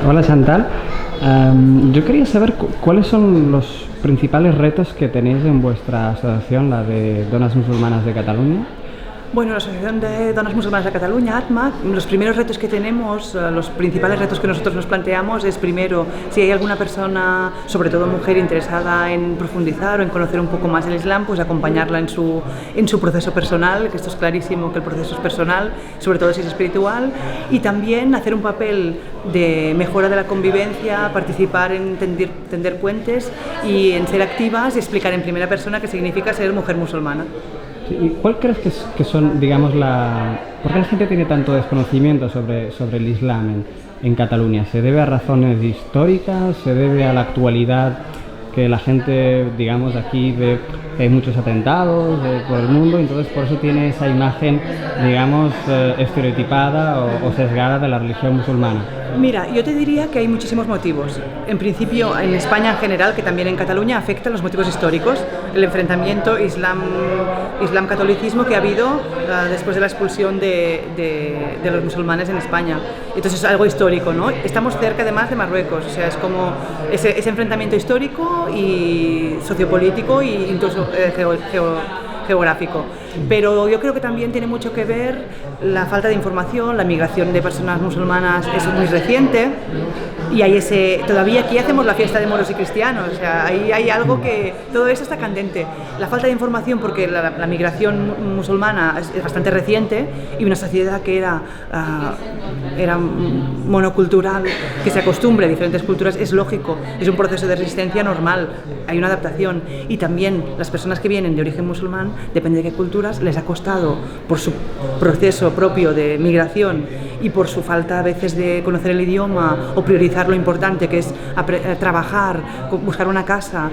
Hola Chantal. Yo quería saber cuáles son los principales retos que tenéis en vuestra asociación, la de Donas Musulmanas de Cataluña. Bueno, la Asociación de Donas Musulmanas de Cataluña, ATMA, los primeros retos que tenemos, los principales retos que nosotros nos planteamos es, primero, si hay alguna persona, sobre todo mujer, interesada en profundizar o en conocer un poco más el Islam, pues acompañarla en su proceso personal, que esto es clarísimo que el proceso es personal, sobre todo si es espiritual, y también hacer un papel de mejora de la convivencia, participar en tender puentes y en ser activas y explicar en primera persona qué significa ser mujer musulmana. ¿Y cuál crees que son, digamos, ¿por qué la gente tiene tanto desconocimiento sobre el Islam en Cataluña? ¿Se debe a razones históricas? ¿Se debe a la actualidad que la gente, digamos, aquí ve que hay muchos atentados por el mundo, entonces por eso tiene esa imagen, digamos, estereotipada o sesgada de la religión musulmana? Mira, yo te diría que hay muchísimos motivos. En principio, en España en general, que también en Cataluña, afectan los motivos históricos, el enfrentamiento islam-catolicismo que ha habido después de la expulsión de los musulmanes en España. Entonces es algo histórico, ¿no? Estamos cerca además de Marruecos, o sea, es como ese enfrentamiento histórico y sociopolítico e incluso geográfico. Pero yo creo que también tiene mucho que ver la falta de información, la migración de personas musulmanas es muy reciente y hay todavía aquí hacemos la fiesta de moros y cristianos, o sea, ahí hay algo que todo eso está candente. La falta de información porque la migración musulmana es bastante reciente y una sociedad que era monocultural, que se acostumbre a diferentes culturas, es lógico, es un proceso de resistencia normal, hay una adaptación y también las personas que vienen de origen musulmán, depende de qué culturas, les ha costado por su proceso propio de migración y por su falta a veces de conocer el idioma o priorizar lo importante que es trabajar, buscar una casa,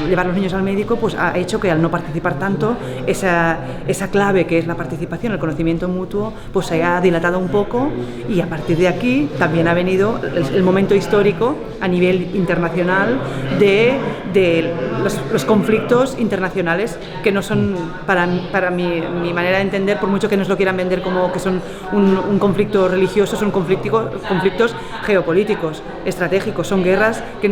llevar a los niños al médico, pues ha hecho que al no participar tanto, esa clave que es la participación, el conocimiento mutuo, pues se haya dilatado un poco y a partir de aquí también ha venido el momento histórico a nivel internacional de los conflictos internacionales que no son para mi manera de entender, por mucho que nos lo quieran vender como que son un conflicto religioso, son conflictos geopolíticos, estratégicos, son guerras que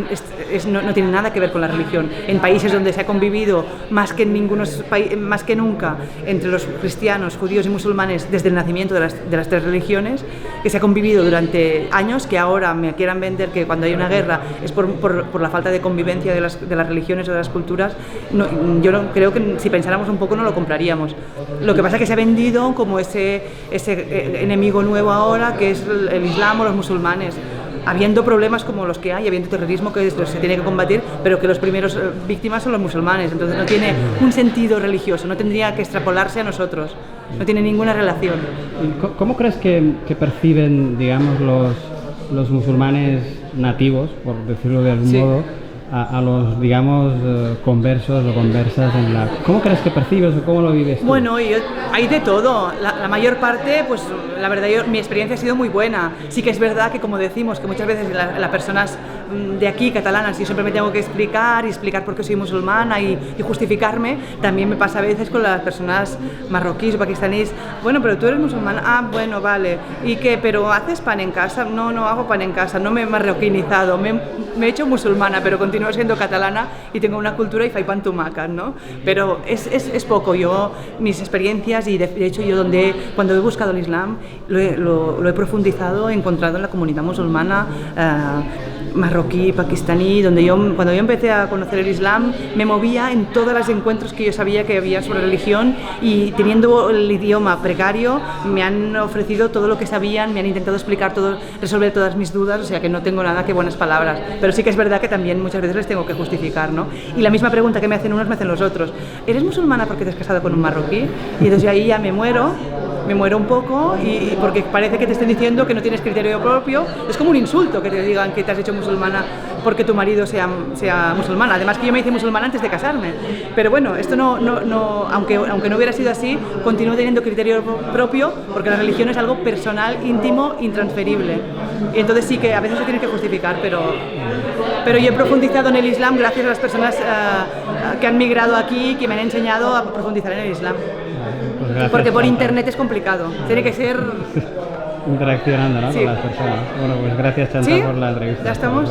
no tienen nada que ver con la religión. En países donde se ha convivido más que nunca entre los cristianos, judíos y musulmanes desde el nacimiento de las tres religiones, que se ha convivido durante años, que ahora me quieran vender que cuando hay una guerra es por la falta de convivencia de las religiones o de las culturas, yo no, creo que si pensáramos un poco no lo compraríamos. Lo que pasa es que se ha vendido como ese enemigo nuevo ahora, que es el Islam o los musulmanes, habiendo problemas como los que hay, habiendo terrorismo que se tiene que combatir, pero que los primeros víctimas son los musulmanes, entonces no tiene un sentido religioso, no tendría que extrapolarse a nosotros, no tiene ninguna relación. ¿Cómo crees que perciben, digamos, los musulmanes nativos, por decirlo de algún modo, a los, digamos, conversos o conversas ¿Cómo crees que percibes o cómo lo vives tú? Bueno, hay de todo. La mayor parte, pues la verdad, mi experiencia ha sido muy buena. Sí que es verdad que, como decimos, que muchas veces las personas de aquí, catalanas, yo siempre me tengo que explicar por qué soy musulmana y justificarme. También me pasa a veces con las personas marroquíes o pakistaníes. Bueno, pero tú eres musulmana. Ah, bueno, vale. ¿Y qué? ¿Pero haces pan en casa? No hago pan en casa. No me he marroquinizado. Me he hecho musulmana, pero continúo siendo catalana y tengo una cultura y fai pan tumaca, ¿no? Pero es poco. Mis experiencias y de hecho cuando he buscado el Islam lo he profundizado, he encontrado en la comunidad musulmana marroquí, pakistaní, cuando yo empecé a conocer el Islam me movía en todos los encuentros que yo sabía que había sobre religión y teniendo el idioma precario me han ofrecido todo lo que sabían, me han intentado explicar todo, resolver todas mis dudas, o sea que no tengo nada que buenas palabras, pero sí que es verdad que también muchas veces les tengo que justificar, ¿no? Y la misma pregunta que me hacen unos me hacen los otros. ¿Eres musulmana porque te has casado con un marroquí? Y entonces ahí ya me muero un poco y porque parece que te estén diciendo que no tienes criterio propio. Es como un insulto que te digan que te has hecho musulmana porque tu marido sea musulmán. Además que yo me hice musulmana antes de casarme. Pero bueno, esto aunque no hubiera sido así, continúo teniendo criterio propio porque la religión es algo personal, íntimo, intransferible. Y entonces sí que a veces se tiene que justificar, pero yo he profundizado en el Islam gracias a las personas que han migrado aquí, que me han enseñado a profundizar en el Islam. Pues gracias, porque por Chantal. internet es complicado, tiene que ser interaccionando, ¿no? Sí. Con las personas. Bueno, pues gracias, Chantal, ¿Sí? por la entrevista. Ya estamos.